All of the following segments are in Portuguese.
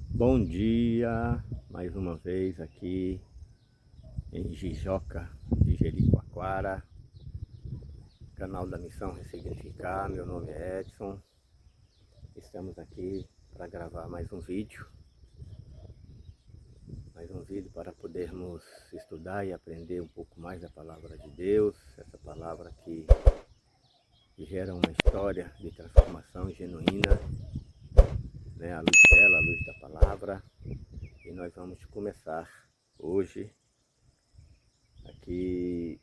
Bom dia, mais uma vez aqui em Jijoca de Jericoacoara, canal da Missão Ressignificar. Meu nome é Edson. Estamos aqui para gravar mais um vídeo para podermos estudar e aprender um pouco mais da Palavra de Deus, essa palavra que gera uma história de transformação genuína, né? A luz dela, a luz da palavra. E nós vamos começar hoje aqui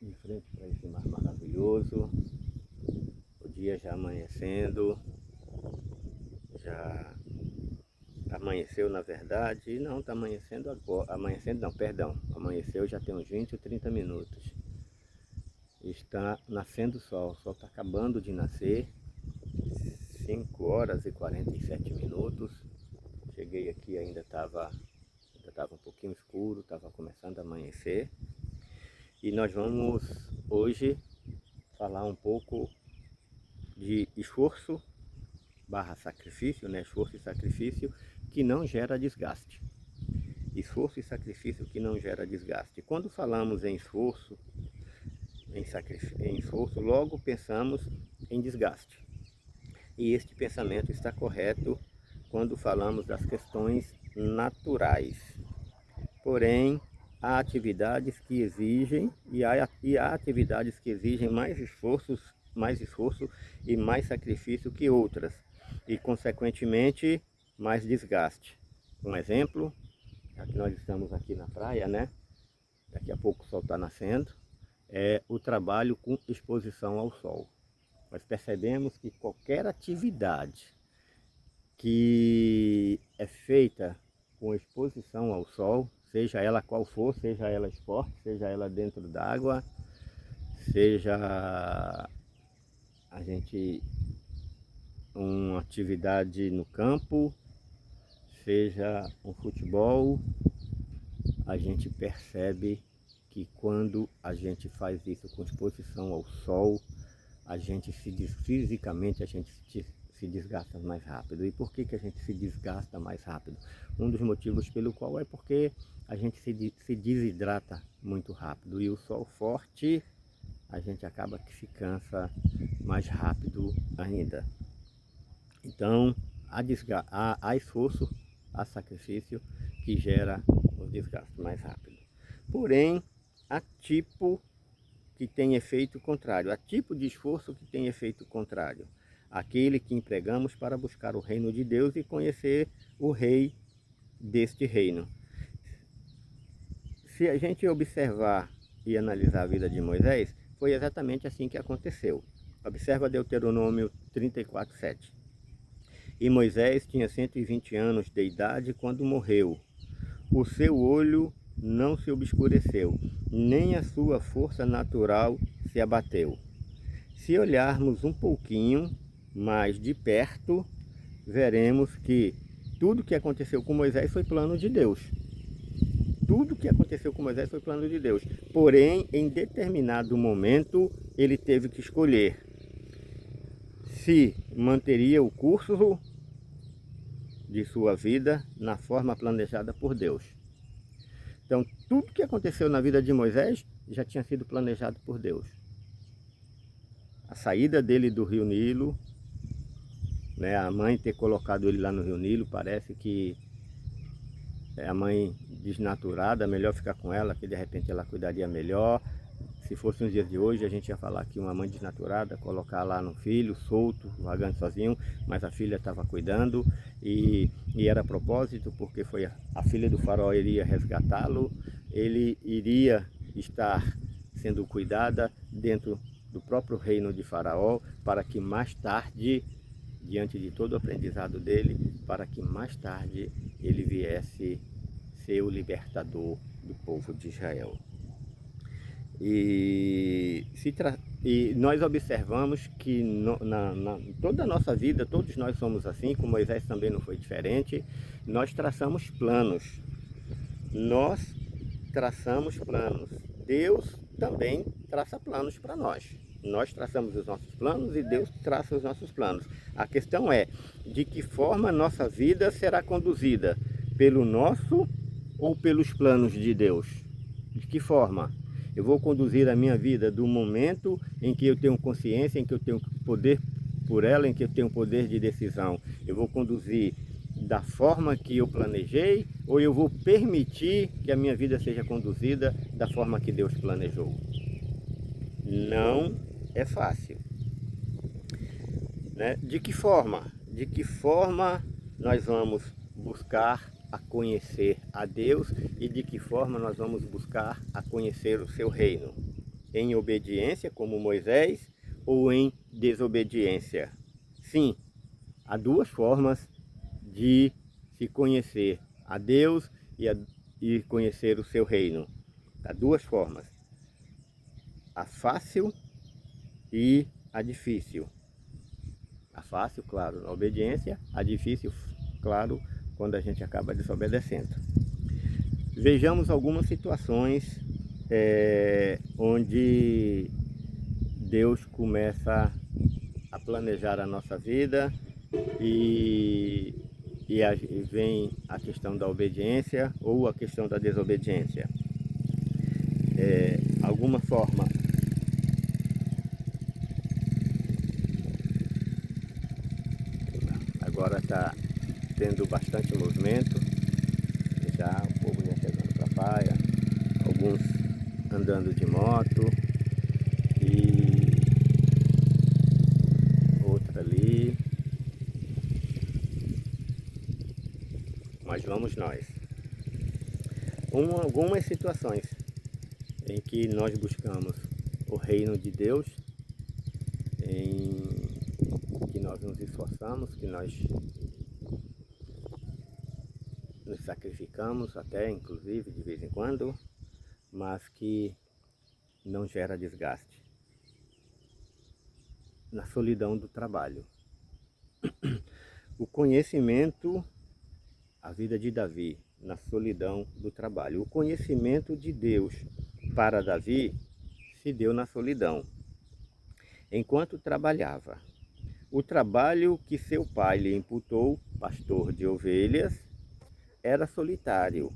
em frente para esse mar maravilhoso, o dia já amanhecendo, já amanheceu na verdade, não está amanhecendo agora, amanheceu já tem uns 20 ou 30 minutos, está nascendo o sol está acabando de nascer, 5 horas e 47 minutos, cheguei aqui ainda estava um pouquinho escuro, estava começando a amanhecer. E nós vamos hoje falar um pouco de esforço barra sacrifício, né? Esforço e sacrifício que não gera desgaste. Esforço e sacrifício que não gera desgaste. Quando falamos em esforço, logo pensamos em desgaste. E este pensamento está correto quando falamos das questões naturais. Porém, há atividades que exigem e há atividades que exigem mais esforço e mais sacrifício que outras, e consequentemente mais desgaste. Um exemplo, já que nós estamos aqui na praia, né? Daqui a pouco o sol está nascendo, é o trabalho com exposição ao sol. Nós percebemos que qualquer atividade que é feita com exposição ao sol, seja ela qual for, seja ela esporte, seja ela dentro d'água, seja uma atividade no campo, seja um futebol, a gente percebe que quando a gente faz isso com exposição ao sol, fisicamente a gente se desgasta mais rápido. E por que a gente se desgasta mais rápido? Um dos motivos pelo qual é porque a gente se desidrata muito rápido. E o sol forte, a gente acaba que se cansa mais rápido ainda. Então, há esforço, há sacrifício que gera o desgaste mais rápido. Porém, há tipo que tem efeito contrário, há tipo de esforço que tem efeito contrário. Aquele que empregamos para buscar o reino de Deus e conhecer o rei deste reino. Se a gente observar e analisar a vida de Moisés, foi exatamente assim que aconteceu. Observa Deuteronômio 34:7. E Moisés tinha 120 anos de idade quando morreu. O seu olho não se obscureceu, nem a sua força natural se abateu. Se olharmos um pouquinho mais de perto, veremos que tudo que aconteceu com Moisés foi plano de Deus. Tudo que aconteceu com Moisés foi plano de Deus. Porém, em determinado momento, ele teve que escolher se manteria o curso de sua vida na forma planejada por Deus. Então, tudo que aconteceu na vida de Moisés já tinha sido planejado por Deus. A saída dele do rio Nilo, né, a mãe ter colocado ele lá no rio Nilo, parece que a mãe desnaturada, melhor ficar com ela, que de repente ela cuidaria melhor. Se fosse nos dias de hoje, a gente ia falar que uma mãe desnaturada, colocar lá no filho, solto, vagando sozinho, mas a filha estava cuidando e era a propósito, porque foi a filha do faraó iria resgatá-lo, ele iria estar sendo cuidada dentro do próprio reino de Faraó, para que mais tarde, diante de todo o aprendizado dele, para que mais tarde ele viesse ser o libertador do povo de Israel. E nós observamos que toda a nossa vida, todos nós somos assim, com Moisés também não foi diferente, nós traçamos planos. Nós traçamos planos. Deus também traça planos para nós. Nós traçamos os nossos planos e Deus traça os nossos planos. A questão é de que forma a nossa vida será conduzida, pelo nosso ou pelos planos de Deus? De que forma? Eu vou conduzir a minha vida do momento em que eu tenho consciência, em que eu tenho poder por ela, em que eu tenho poder de decisão. Eu vou conduzir da forma que eu planejei, ou eu vou permitir que a minha vida seja conduzida da forma que Deus planejou? Não é fácil, né? De que forma? De que forma nós vamos buscar a conhecer a Deus e de que forma nós vamos buscar a conhecer o seu reino? Em obediência, como Moisés, ou em desobediência? Sim, há duas formas de se conhecer a Deus e conhecer o seu reino. Há duas formas: a fácil e a difícil. A fácil, claro, na obediência; a difícil, claro, quando a gente acaba desobedecendo. Vejamos algumas situações onde Deus começa a planejar a nossa vida e vem a questão da obediência ou a questão da desobediência. Alguma forma agora está tendo bastante movimento, já o povo já chegando para a praia, alguns andando de moto e outra ali, mas vamos nós. Algumas situações em que nós buscamos o reino de Deus, em que nós nos esforçamos, que nós nos sacrificamos até, inclusive, de vez em quando, mas que não gera desgaste. Na solidão do trabalho. O conhecimento, a vida de Davi, na solidão do trabalho. O conhecimento de Deus para Davi se deu na solidão, enquanto trabalhava. O trabalho que seu pai lhe imputou, pastor de ovelhas, era solitário,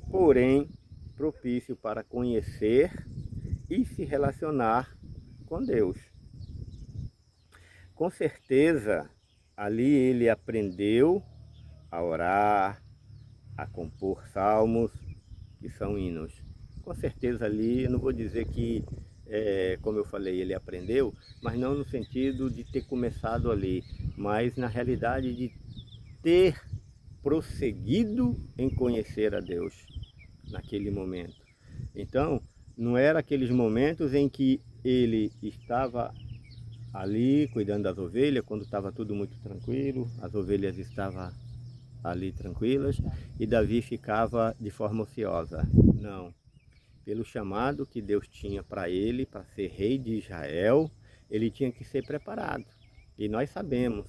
porém propício para conhecer e se relacionar com Deus. Com certeza, ali ele aprendeu a orar, a compor salmos, que são hinos. Com certeza ali, eu não vou dizer que, como eu falei, ele aprendeu, mas não no sentido de ter começado ali, mas na realidade de ter prosseguido em conhecer a Deus naquele momento. Então, não era aqueles momentos em que ele estava ali cuidando das ovelhas, quando estava tudo muito tranquilo, as ovelhas estavam ali tranquilas e Davi ficava de forma ociosa. Não. Pelo chamado que Deus tinha para ele, para ser rei de Israel, ele tinha que ser preparado. E nós sabemos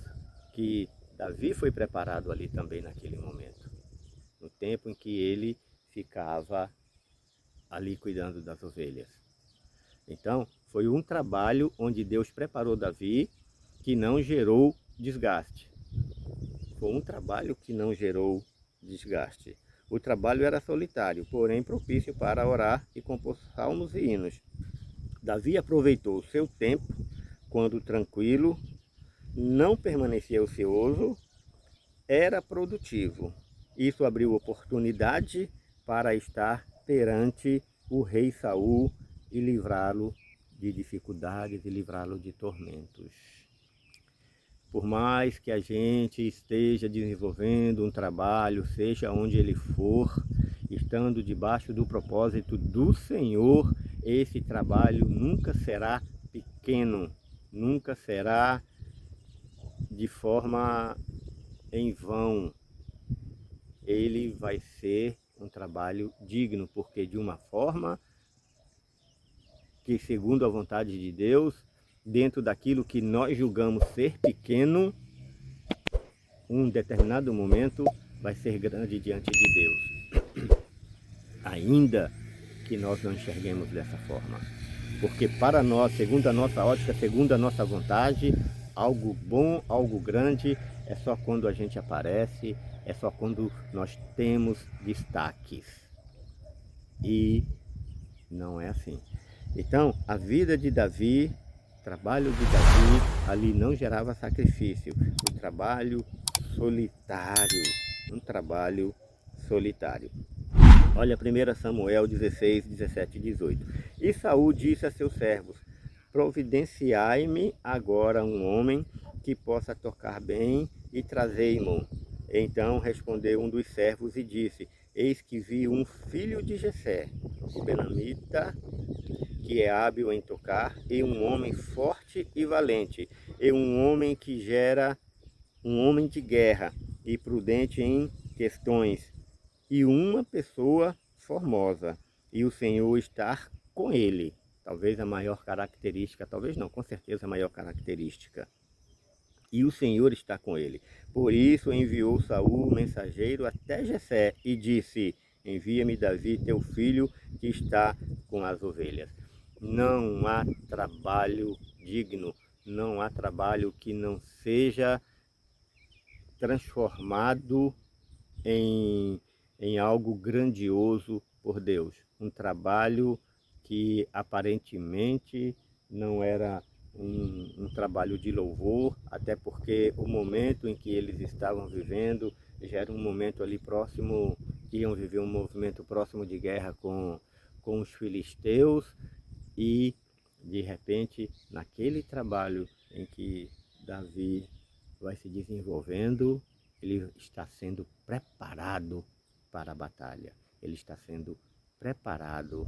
que Davi foi preparado ali também naquele momento, no tempo em que ele ficava ali cuidando das ovelhas. Então, foi um trabalho onde Deus preparou Davi, que não gerou desgaste. Foi um trabalho que não gerou desgaste. O trabalho era solitário, porém propício para orar e compor salmos e hinos. Davi aproveitou o seu tempo, quando tranquilo, não permanecia ocioso, era produtivo. Isso abriu oportunidade para estar perante o rei Saul e livrá-lo de dificuldades e livrá-lo de tormentos. Por mais que a gente esteja desenvolvendo um trabalho, seja onde ele for, estando debaixo do propósito do Senhor, esse trabalho nunca será pequeno, nunca será de forma em vão. Ele vai ser um trabalho digno, porque de uma forma que, segundo a vontade de Deus, dentro daquilo que nós julgamos ser pequeno, um determinado momento vai ser grande diante de Deus. Ainda que nós não enxerguemos dessa forma. Porque para nós, segundo a nossa ótica, segundo a nossa vontade, algo bom, algo grande, é só quando a gente aparece, é só quando nós temos destaques. E não é assim. Então, a vida de Davi, o trabalho de Davi, ali não gerava sacrifício. Um trabalho solitário. Um trabalho solitário. Olha 1 Samuel 16, 17 e 18. E Saul disse a seus servos: providenciai-me agora um homem que possa tocar bem e trazei-mo. Então respondeu um dos servos e disse: eis que vi um filho de Jessé, o benamita, que é hábil em tocar, e um homem forte e valente, e um homem que gera um homem de guerra e prudente em questões, e uma pessoa formosa, e o Senhor está com ele. Talvez a maior característica, talvez não, com certeza a maior característica. E o Senhor está com ele. Por isso enviou Saul o mensageiro até Jessé e disse: envia-me Davi, teu filho, que está com as ovelhas. Não há trabalho digno, não há trabalho que não seja transformado em algo grandioso por Deus. Um trabalho que aparentemente não era um trabalho de louvor, até porque o momento em que eles estavam vivendo já era um momento ali próximo, iam viver um movimento próximo de guerra com os filisteus, e de repente naquele trabalho em que Davi vai se desenvolvendo, ele está sendo preparado para a batalha. Ele está sendo preparado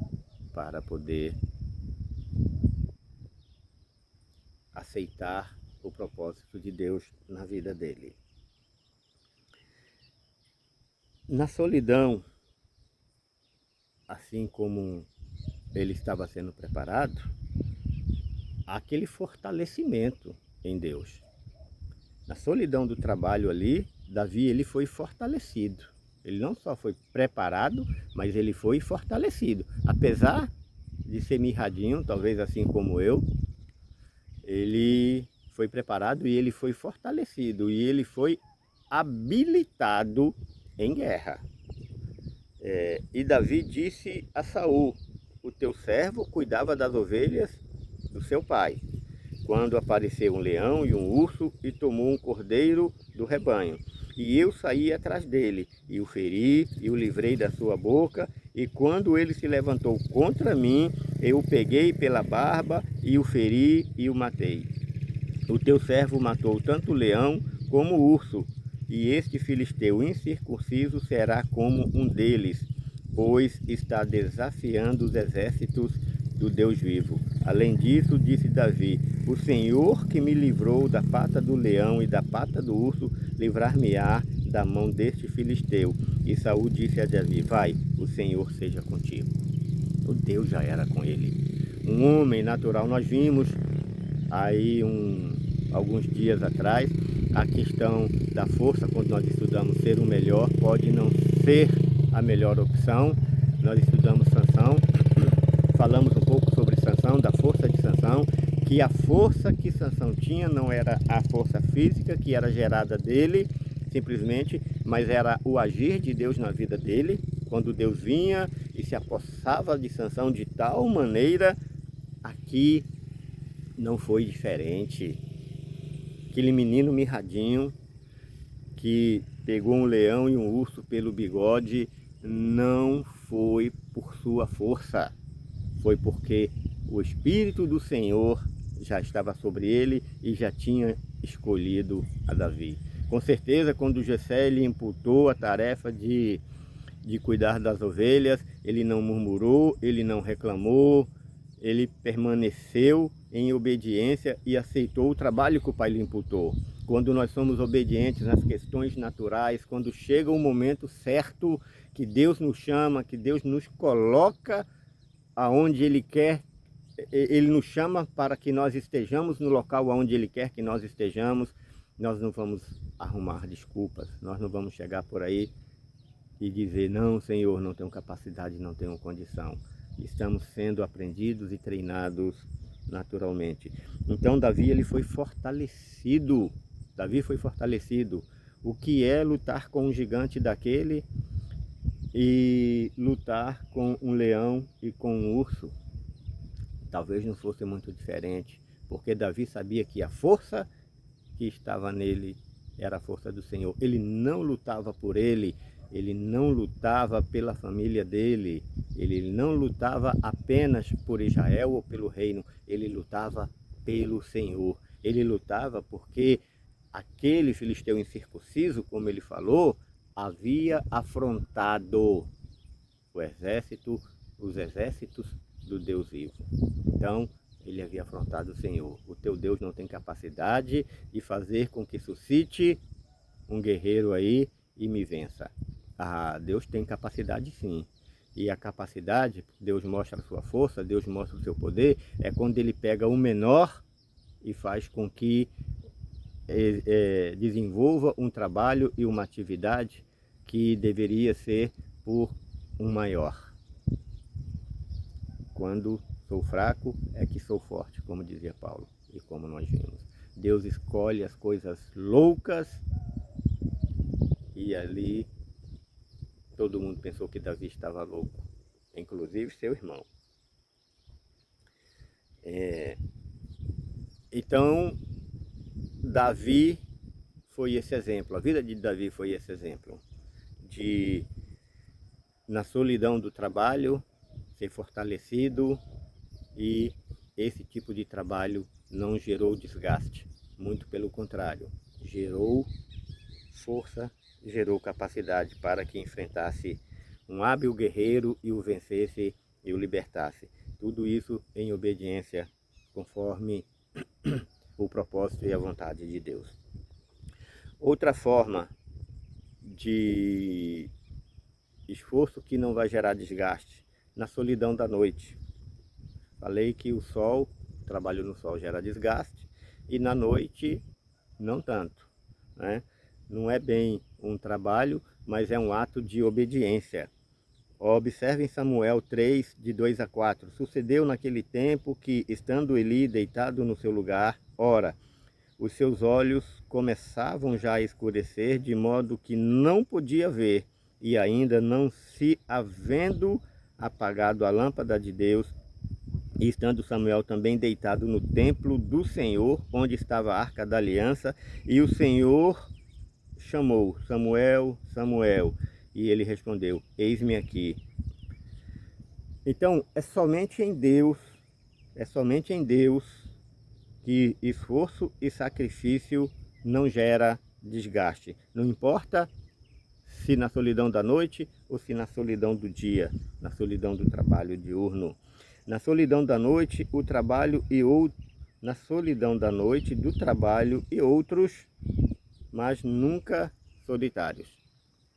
para poder aceitar o propósito de Deus na vida dele. Na solidão, assim como ele estava sendo preparado, há aquele fortalecimento em Deus. Na solidão do trabalho ali, Davi ele foi fortalecido. Ele não só foi preparado, mas ele foi fortalecido. Apesar de ser mirradinho, talvez assim como eu, ele foi preparado e ele foi fortalecido. E ele foi habilitado em guerra. E Davi disse a Saul: o teu servo cuidava das ovelhas do seu pai, quando apareceu um leão e um urso e tomou um cordeiro do rebanho. E eu saí atrás dele, e o feri, e o livrei da sua boca, e quando ele se levantou contra mim, eu o peguei pela barba, e o feri, e o matei. O teu servo matou tanto o leão como o urso, e este filisteu incircunciso será como um deles, pois está desafiando os exércitos do Deus vivo. Além disso, disse Davi: o Senhor que me livrou da pata do leão e da pata do urso, livrar-me-á da mão deste filisteu. E Saul disse a Davi: vai, o Senhor seja contigo. O Deus já era com ele. Um homem natural. Nós vimos aí alguns dias atrás a questão da força, quando nós estudamos ser o melhor, pode não ser a melhor opção. Nós estudamos Sansão, falamos um pouco sobre Sansão, da força de Sansão, que a força que Sansão tinha não era a força física que era gerada dele, simplesmente, mas era o agir de Deus na vida dele, quando Deus vinha e se apossava de Sansão de tal maneira. Aqui não foi diferente. Aquele menino mirradinho que pegou um leão e um urso pelo bigode, não foi por sua força, foi porque o Espírito do Senhor já estava sobre ele e já tinha escolhido a Davi. Com certeza, quando Jessé lhe imputou a tarefa de cuidar das ovelhas, ele não murmurou, ele não reclamou, ele permaneceu em obediência e aceitou o trabalho que o pai lhe imputou. Quando nós somos obedientes nas questões naturais, quando chega o momento certo que Deus nos chama, que Deus nos coloca aonde Ele quer Ele nos chama para que nós estejamos no local onde Ele quer que nós estejamos. Nós não vamos arrumar desculpas, nós não vamos chegar por aí e dizer, não, Senhor, não tenho capacidade, não tenho condição. Estamos sendo aprendidos e treinados naturalmente. Então Davi, ele foi fortalecido. Davi foi fortalecido. O que é lutar com um gigante daquele e lutar com um leão e com um urso? Talvez não fosse muito diferente, porque Davi sabia que a força que estava nele era a força do Senhor. Ele não lutava por ele, ele não lutava pela família dele, ele não lutava apenas por Israel ou pelo reino, ele lutava pelo Senhor. Ele lutava porque aquele filisteu incircunciso, como ele falou, havia afrontado os exércitos do Deus vivo. Então, ele havia afrontado o Senhor. O teu Deus não tem capacidade de fazer com que suscite um guerreiro aí e me vença. Ah, Deus tem capacidade sim. E a capacidade, Deus mostra a sua força, Deus mostra o seu poder, é quando ele pega o menor e faz com que desenvolva um trabalho e uma atividade que deveria ser por um maior. Quando sou fraco é que sou forte, como dizia Paulo, e como nós vimos. Deus escolhe as coisas loucas e ali todo mundo pensou que Davi estava louco, inclusive seu irmão. Então, Davi foi esse exemplo, a vida de Davi foi esse exemplo, de na solidão do trabalho, ser fortalecido, e esse tipo de trabalho não gerou desgaste, muito pelo contrário, gerou força, gerou capacidade para que enfrentasse um hábil guerreiro e o vencesse e o libertasse. Tudo isso em obediência conforme o propósito e a vontade de Deus. Outra forma de esforço que não vai gerar desgaste, na solidão da noite. Falei que o trabalho no sol gera desgaste e na noite não tanto, né? Não é bem um trabalho, mas é um ato de obediência. Observe em Samuel 3, de 2 a 4. Sucedeu naquele tempo que, estando Eli deitado no seu lugar, ora, os seus olhos começavam já a escurecer, de modo que não podia ver, e ainda não se havendo apagado a lâmpada de Deus, e estando Samuel também deitado no templo do Senhor, onde estava a arca da aliança, e o Senhor chamou, Samuel, Samuel, e ele respondeu, eis-me aqui. Então, é somente em Deus que esforço e sacrifício não gera desgaste. Não importa se na solidão da noite ou se na solidão do dia, na solidão do trabalho diurno. Na solidão da noite, o trabalho na solidão da noite, do trabalho e outros, mas nunca solitários.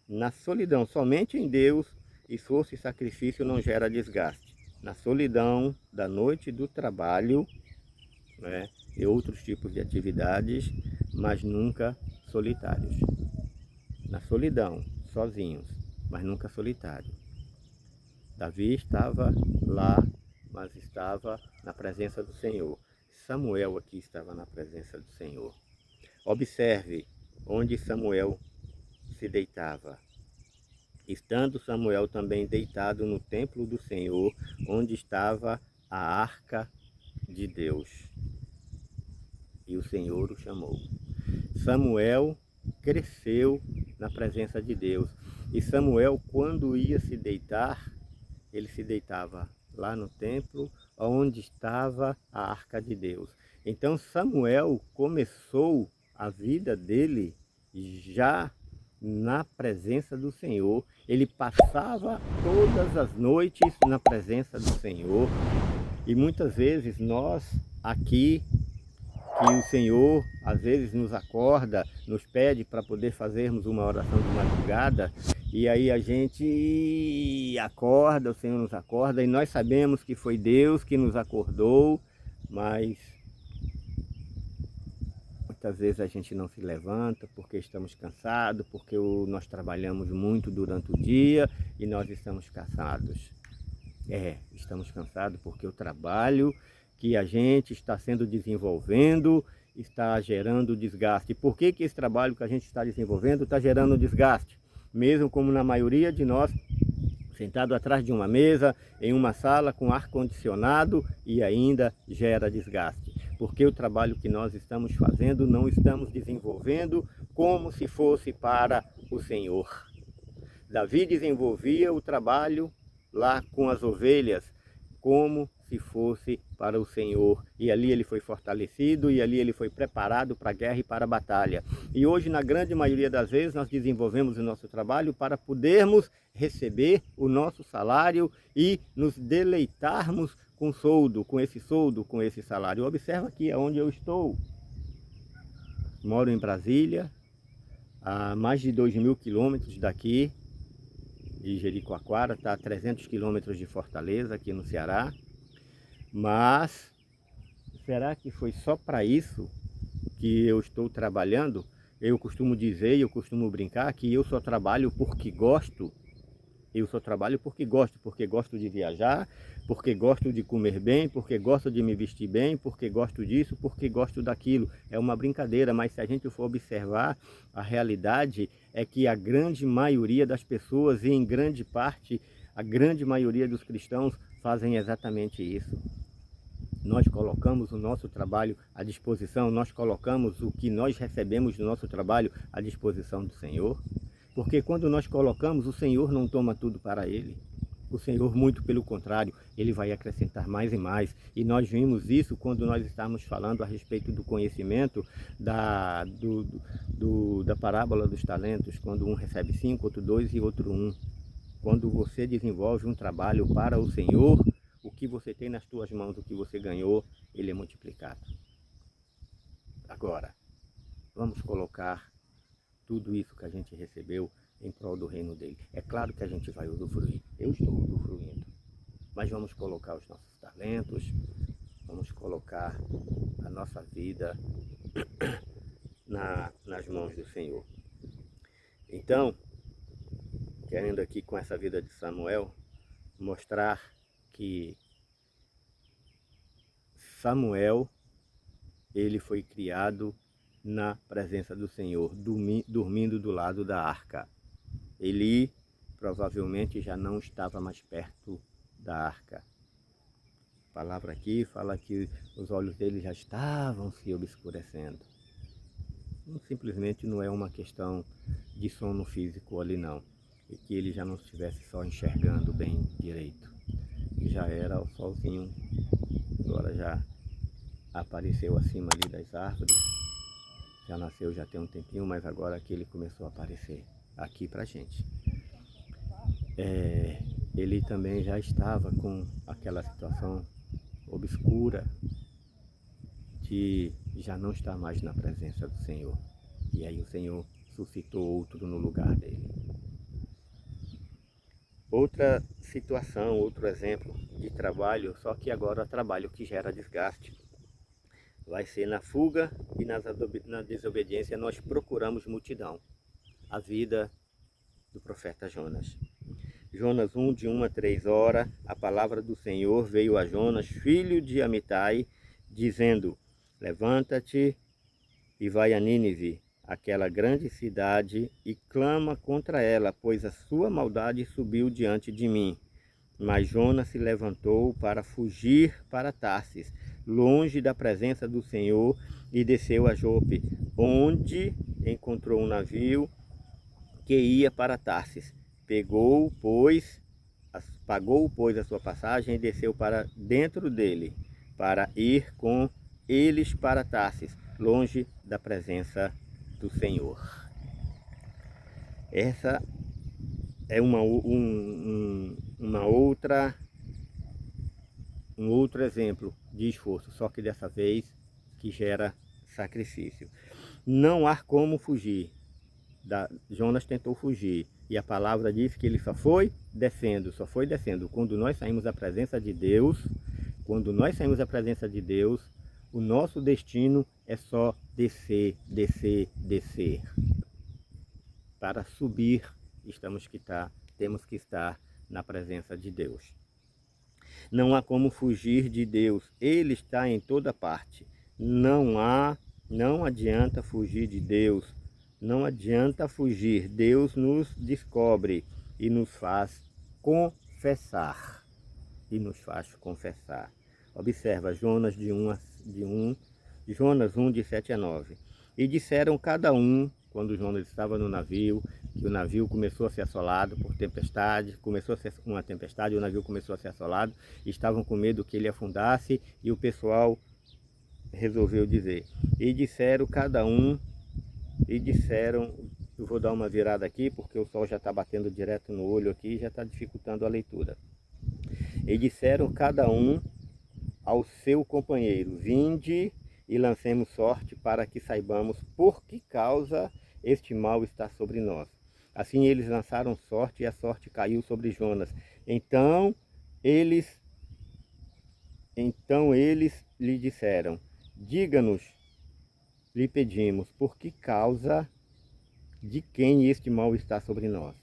Na solidão, somente em Deus, esforço e sacrifício não gera desgaste. Na solidão da noite, do trabalho, né, e outros tipos de atividades, mas nunca solitários. Na solidão, sozinhos, mas nunca solitário. Davi estava lá, mas estava na presença do Senhor. Samuel aqui estava na presença do Senhor. Observe onde Samuel se deitava. Estando Samuel também deitado no templo do Senhor, onde estava a arca de Deus. E o Senhor o chamou. Samuel cresceu na presença de Deus. E Samuel, quando ia se deitar, ele se deitava lá no templo, onde estava a arca de Deus. Então Samuel começou a vida dele já na presença do Senhor. Ele passava todas as noites na presença do Senhor. E muitas vezes nós aqui que o Senhor às vezes nos acorda, nos pede para poder fazermos uma oração de madrugada, e aí a gente acorda, o Senhor nos acorda, e nós sabemos que foi Deus que nos acordou, mas muitas vezes a gente não se levanta porque estamos cansados, porque nós trabalhamos muito durante o dia e nós estamos cansados. Estamos cansados porque o trabalho que a gente está sendo desenvolvendo está gerando desgaste. Por que esse trabalho que a gente está desenvolvendo está gerando desgaste? Mesmo como na maioria de nós, sentado atrás de uma mesa, em uma sala com ar-condicionado, e ainda gera desgaste. Porque o trabalho que nós estamos fazendo, não estamos desenvolvendo como se fosse para o Senhor. Davi desenvolvia o trabalho lá com as ovelhas, como se fosse para o Senhor. E ali ele foi fortalecido, e ali ele foi preparado para a guerra e para a batalha. E hoje, na grande maioria das vezes, nós desenvolvemos o nosso trabalho para podermos receber o nosso salário e nos deleitarmos com soldo, com esse salário. Observa aqui onde eu estou. Moro em Brasília, a mais de 2.000 quilômetros daqui, de Jericoacoara, está a 300 quilômetros de Fortaleza, aqui no Ceará. Mas será que foi só para isso que eu estou trabalhando? Eu costumo dizer, eu costumo brincar que eu só trabalho porque gosto. Eu só trabalho porque gosto de viajar, porque gosto de comer bem, porque gosto de me vestir bem, porque gosto disso, porque gosto daquilo. É uma brincadeira, mas se a gente for observar, a realidade é que a grande maioria das pessoas, e em grande parte, a grande maioria dos cristãos fazem exatamente isso. Nós colocamos o nosso trabalho à disposição, nós colocamos o que nós recebemos do nosso trabalho à disposição do Senhor. Porque quando nós colocamos, o Senhor não toma tudo para Ele. O Senhor, muito pelo contrário, Ele vai acrescentar mais e mais. E nós vimos isso quando nós estávamos falando a respeito do conhecimento da parábola dos talentos, quando um recebe 5, outro 2 e outro 1. Quando você desenvolve um trabalho para o Senhor, o que você tem nas suas mãos, o que você ganhou, ele é multiplicado. Agora, vamos colocar tudo isso que a gente recebeu em prol do reino dele. É claro que a gente vai usufruir. Eu estou usufruindo. Mas vamos colocar os nossos talentos, vamos colocar a nossa vida nas mãos do Senhor. Então, querendo aqui com essa vida de Samuel, mostrar que Samuel, ele foi criado na presença do Senhor, dormindo do lado da arca. Eli provavelmente já não estava mais perto da arca. A palavra aqui fala que os olhos dele já estavam se obscurecendo. Simplesmente não é uma questão de sono físico ali não. E que ele já não estivesse só enxergando bem direito. Já era o solzinho, agora já apareceu acima ali das árvores. Já nasceu já tem um tempinho, mas agora que ele começou a aparecer aqui pra gente. Ele também já estava com aquela situação obscura de já não estar mais na presença do Senhor. E aí o Senhor suscitou outro no lugar dele. Outra situação, outro exemplo de trabalho, só que agora trabalho que gera desgaste. Vai ser na fuga e na desobediência nós procuramos multidão. A vida do profeta Jonas. Jonas 1, de 1 a 3 horas, a palavra do Senhor veio a Jonas, filho de Amitai, dizendo: levanta-te e vai a Nínive, aquela grande cidade, e clama contra ela, pois a sua maldade subiu diante de mim. Mas Jonas se levantou para fugir para Tarsis, longe da presença do Senhor, e desceu a Jope, onde encontrou um navio que ia para Tarsis. Pagou, pois, a sua passagem e desceu para dentro dele, para ir com eles para Tarsis, longe da presença do Senhor. Essa é um outro exemplo de esforço, só que dessa vez que gera sacrifício. Não há como fugir. Jonas tentou fugir. E a palavra diz que ele só foi descendo, só foi descendo. Quando nós saímos da presença de Deus, o nosso destino é só descer, descer, descer. Para subir, temos que estar na presença de Deus. Não há como fugir de Deus. Ele está em toda parte. Não adianta fugir de Deus. Não adianta fugir. Deus nos descobre e nos faz confessar. Observa Jonas Jonas 1, de 7 a 9. E disseram cada um, quando Jonas estava no navio, que o navio começou a ser assolado por tempestade, começou a ser uma tempestade, o navio começou a ser assolado, estavam com medo que ele afundasse, e o pessoal resolveu dizer, eu vou dar uma virada aqui, porque o sol já está batendo direto no olho aqui, e já está dificultando a leitura. E disseram cada um ao seu companheiro, vinde e lancemos sorte para que saibamos por que causa este mal está sobre nós. Assim eles lançaram sorte e a sorte caiu sobre Jonas. Então eles lhe disseram, diga-nos, lhe pedimos, por que causa de quem este mal está sobre nós?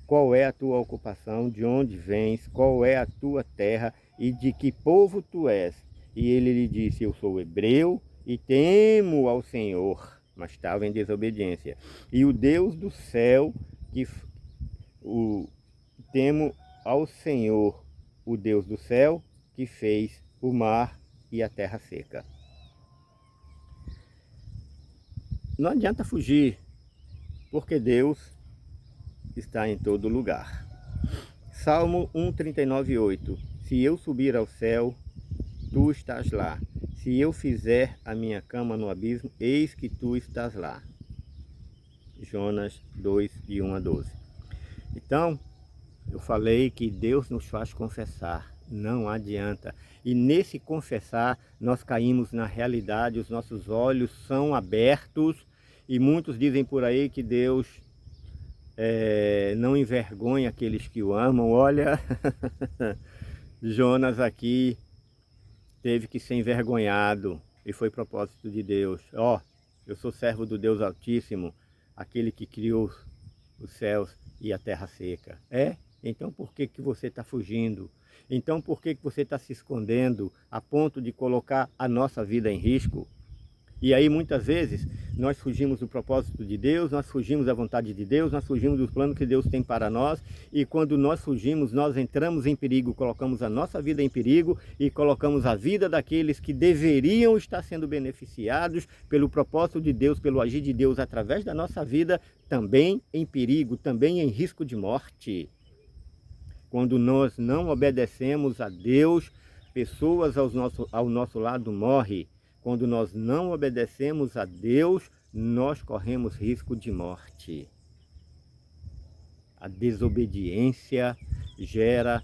Qual é a tua ocupação, de onde vens, qual é a tua terra e de que povo tu és? E ele lhe disse, eu sou hebreu e temo ao Senhor, mas estava em desobediência. E o Deus do céu, temo ao Senhor, o Deus do céu, que fez o mar e a terra seca. Não adianta fugir, porque Deus está em todo lugar. Salmo 1:39:8. Se eu subir ao céu, tu estás lá. Se eu fizer a minha cama no abismo, eis que tu estás lá. Jonas 2, de 1 a 12. Então, eu falei que Deus nos faz confessar, não adianta. E nesse confessar, nós caímos na realidade, os nossos olhos são abertos, e muitos dizem por aí que Deus não envergonha aqueles que o amam. Olha, Jonas aqui teve que ser envergonhado, e foi propósito de Deus. Eu sou servo do Deus Altíssimo, aquele que criou os céus e a terra seca. Então por que você está fugindo? Então por que você está se escondendo a ponto de colocar a nossa vida em risco? E aí muitas vezes nós fugimos do propósito de Deus, nós fugimos da vontade de Deus, nós fugimos dos planos que Deus tem para nós, e quando nós fugimos, nós entramos em perigo, colocamos a nossa vida em perigo e colocamos a vida daqueles que deveriam estar sendo beneficiados pelo propósito de Deus, pelo agir de Deus através da nossa vida, também em perigo, também em risco de morte. Quando nós não obedecemos a Deus, pessoas ao nosso lado morrem. Quando nós não obedecemos a Deus, nós corremos risco de morte. A desobediência gera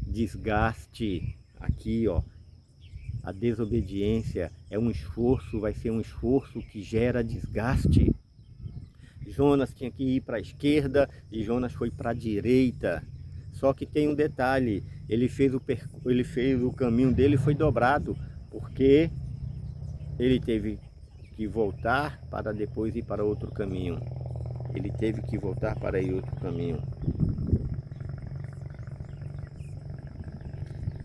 desgaste. Aqui, a desobediência vai ser um esforço que gera desgaste. Jonas tinha que ir para a esquerda e Jonas foi para a direita. Só que tem um detalhe, ele fez o caminho dele, foi dobrado, porque ele teve que voltar para depois ir para outro caminho.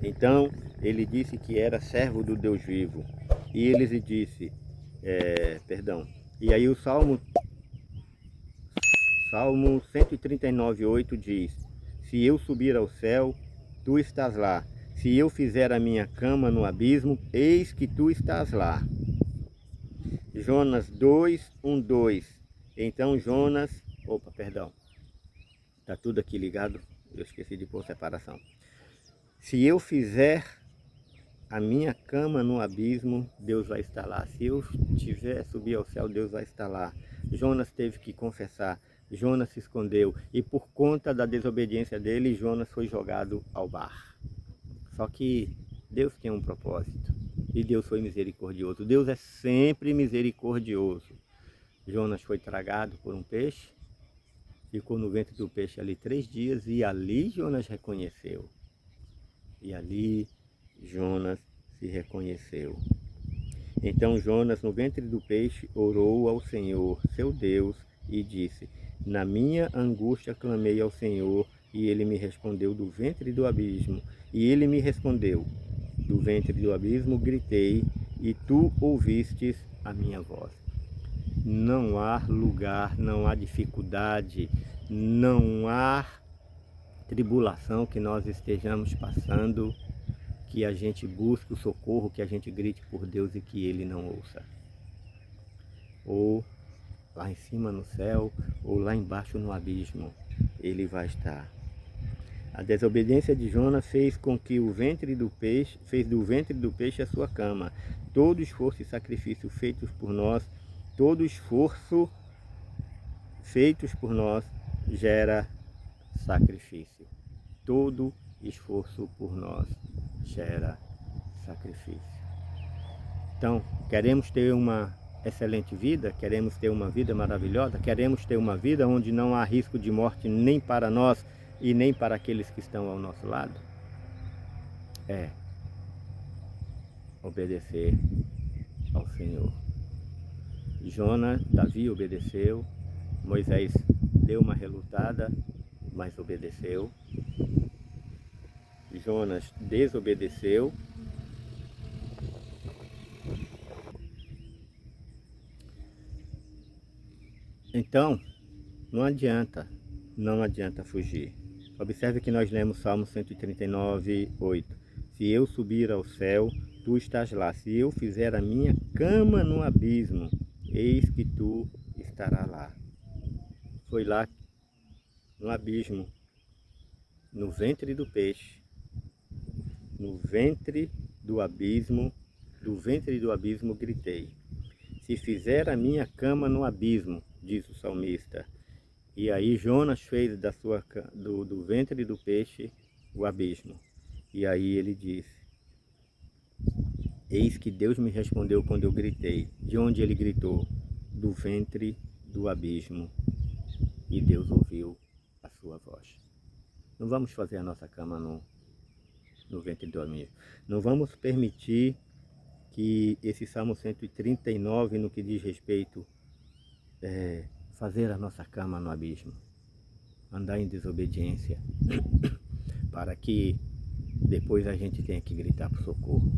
Então, ele disse que era servo do Deus vivo. E ele lhe disse, e aí o Salmo 139:8 diz, se eu subir ao céu, tu estás lá. Se eu fizer a minha cama no abismo, eis que tu estás lá. Jonas 2:1-2. Então Jonas... Está tudo aqui ligado, eu esqueci de pôr separação. Se eu fizer a minha cama no abismo, Deus vai estar lá. Se eu subir ao céu, Deus vai estar lá. Jonas teve que confessar. Jonas se escondeu. E por conta da desobediência dele, Jonas foi jogado ao mar. Só que Deus tem um propósito. E Deus foi misericordioso. Deus é sempre misericordioso. Jonas foi tragado por um peixe, ficou no ventre do peixe ali 3 dias e ali Jonas reconheceu. E ali Jonas se reconheceu. Então Jonas, no ventre do peixe, orou ao Senhor, seu Deus, e disse: Na minha angústia clamei ao Senhor, e ele me respondeu do ventre do abismo. E ele me respondeu: Do ventre do abismo gritei, e tu ouvistes a minha voz. Não há lugar, não há dificuldade, não há tribulação que nós estejamos passando, que a gente busque o socorro, que a gente grite por Deus e que Ele não ouça. Ou lá em cima no céu, ou lá embaixo no abismo, Ele vai estar. A desobediência de Jonas fez com que o ventre do peixe, fez do ventre do peixe a sua cama. Todo esforço e sacrifício feitos por nós, todo esforço feitos por nós gera sacrifício. Todo esforço por nós gera sacrifício. Então, queremos ter uma excelente vida, queremos ter uma vida maravilhosa, queremos ter uma vida onde não há risco de morte nem para nós e nem para aqueles que estão ao nosso lado? É obedecer ao Senhor. Davi obedeceu, Moisés deu uma relutada, mas obedeceu. Jonas desobedeceu. Então, não adianta fugir. Observe que nós lemos Salmo 139, 8. Se eu subir ao céu, tu estás lá. Se eu fizer a minha cama no abismo, eis que tu estarás lá. Foi lá, no abismo, no ventre do peixe, no ventre do abismo gritei. Se fizer a minha cama no abismo, diz o salmista. E aí Jonas fez do ventre do peixe o abismo. E aí ele disse: Eis que Deus me respondeu quando eu gritei. De onde ele gritou? Do ventre do abismo. E Deus ouviu a sua voz. Não vamos fazer a nossa cama no ventre do abismo. Não vamos permitir que esse Salmo 139, no que diz respeito fazer a nossa cama no abismo, andar em desobediência, para que depois a gente tenha que gritar por socorro.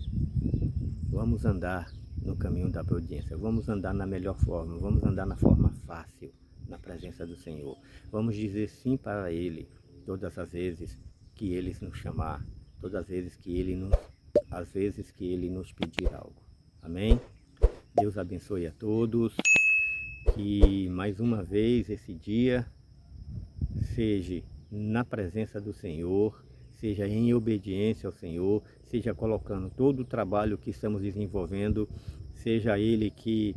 Vamos andar no caminho da obediência, vamos andar na melhor forma, vamos andar na forma fácil, na presença do Senhor. Vamos dizer sim para Ele, todas as vezes que Ele nos chamar, todas as vezes que Ele nos pedir algo. Amém? Deus abençoe a todos. Que mais uma vez esse dia seja na presença do Senhor, seja em obediência ao Senhor, seja colocando todo o trabalho que estamos desenvolvendo, seja ele que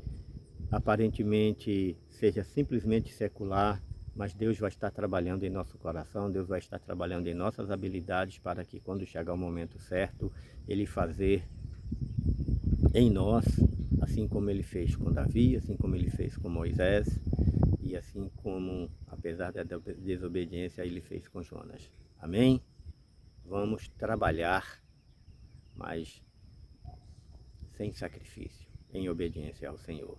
aparentemente seja simplesmente secular, mas Deus vai estar trabalhando em nosso coração, Deus vai estar trabalhando em nossas habilidades para que quando chegar o momento certo, Ele fazer em nós, assim como Ele fez com Davi, assim como Ele fez com Moisés, e assim como, apesar da desobediência, Ele fez com Jonas. Amém? Vamos trabalhar, mas sem sacrifício, em obediência ao Senhor.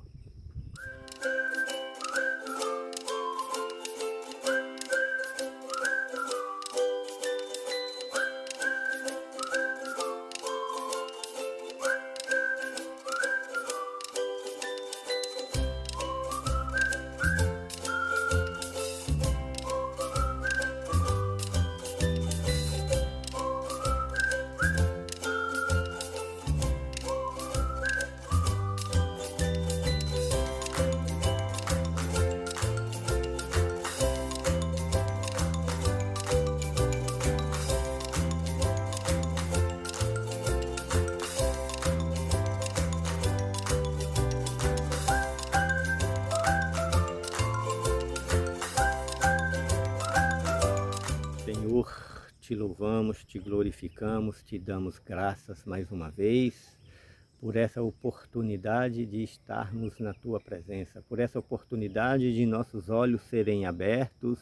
Senhor, te louvamos, te glorificamos, te damos graças mais uma vez, por essa oportunidade de estarmos na Tua presença, por essa oportunidade de nossos olhos serem abertos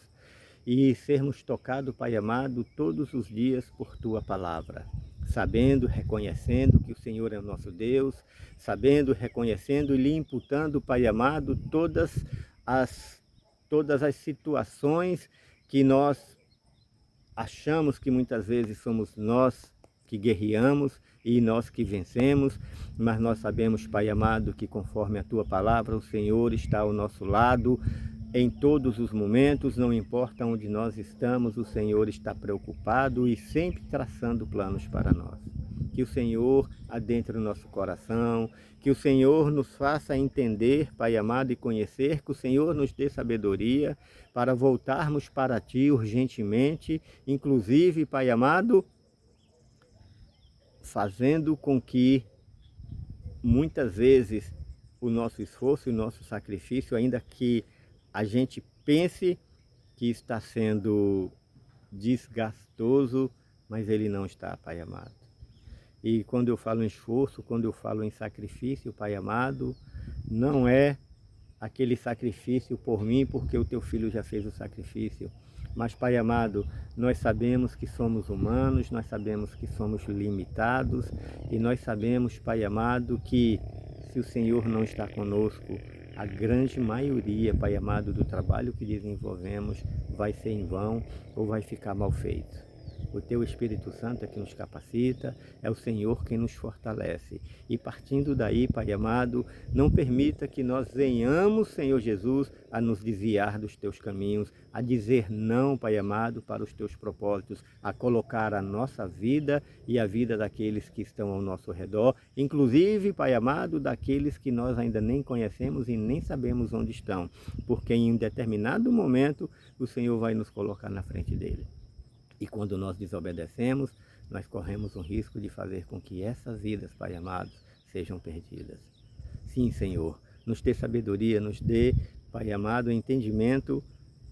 e sermos tocados, Pai amado, todos os dias por Tua palavra, sabendo, reconhecendo que o Senhor é o nosso Deus, sabendo, reconhecendo e lhe imputando, Pai amado, todas as situações que nós achamos que muitas vezes somos nós que guerreamos e nós que vencemos, mas nós sabemos, Pai amado, que conforme a Tua palavra, o Senhor está ao nosso lado em todos os momentos, não importa onde nós estamos, o Senhor está preocupado e sempre traçando planos para nós. Que o Senhor adentre o nosso coração, que o Senhor nos faça entender, Pai amado, e conhecer, que o Senhor nos dê sabedoria para voltarmos para Ti urgentemente, inclusive, Pai amado, fazendo com que muitas vezes o nosso esforço e o nosso sacrifício, ainda que a gente pense que está sendo desgastoso, mas ele não está, Pai amado. E quando eu falo em esforço, quando eu falo em sacrifício, Pai amado, não é aquele sacrifício por mim, porque o Teu Filho já fez o sacrifício. Mas, Pai amado, nós sabemos que somos humanos, nós sabemos que somos limitados e nós sabemos, Pai amado, que se o Senhor não está conosco, a grande maioria, Pai amado, do trabalho que desenvolvemos vai ser em vão ou vai ficar mal feito. O Teu Espírito Santo é que nos capacita, é o Senhor quem nos fortalece. E partindo daí, Pai amado, não permita que nós venhamos, Senhor Jesus, a nos desviar dos Teus caminhos, a dizer não, Pai amado, para os Teus propósitos, a colocar a nossa vida e a vida daqueles que estão ao nosso redor, inclusive, Pai amado, daqueles que nós ainda nem conhecemos e nem sabemos onde estão, porque em um determinado momento o Senhor vai nos colocar na frente dele. E quando nós desobedecemos, nós corremos o risco de fazer com que essas vidas, Pai amado, sejam perdidas. Sim, Senhor, nos dê sabedoria, nos dê, Pai amado, entendimento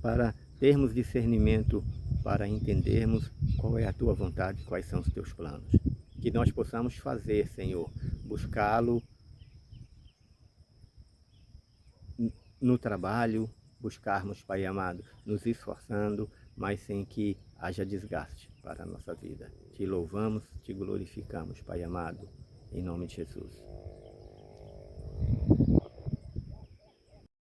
para termos discernimento, para entendermos qual é a Tua vontade, quais são os Teus planos. Que nós possamos fazer, Senhor, buscá-lo no trabalho, buscarmos, Pai amado, nos esforçando, mas sem que haja desgaste para a nossa vida. Te louvamos, te glorificamos, Pai amado, em nome de Jesus.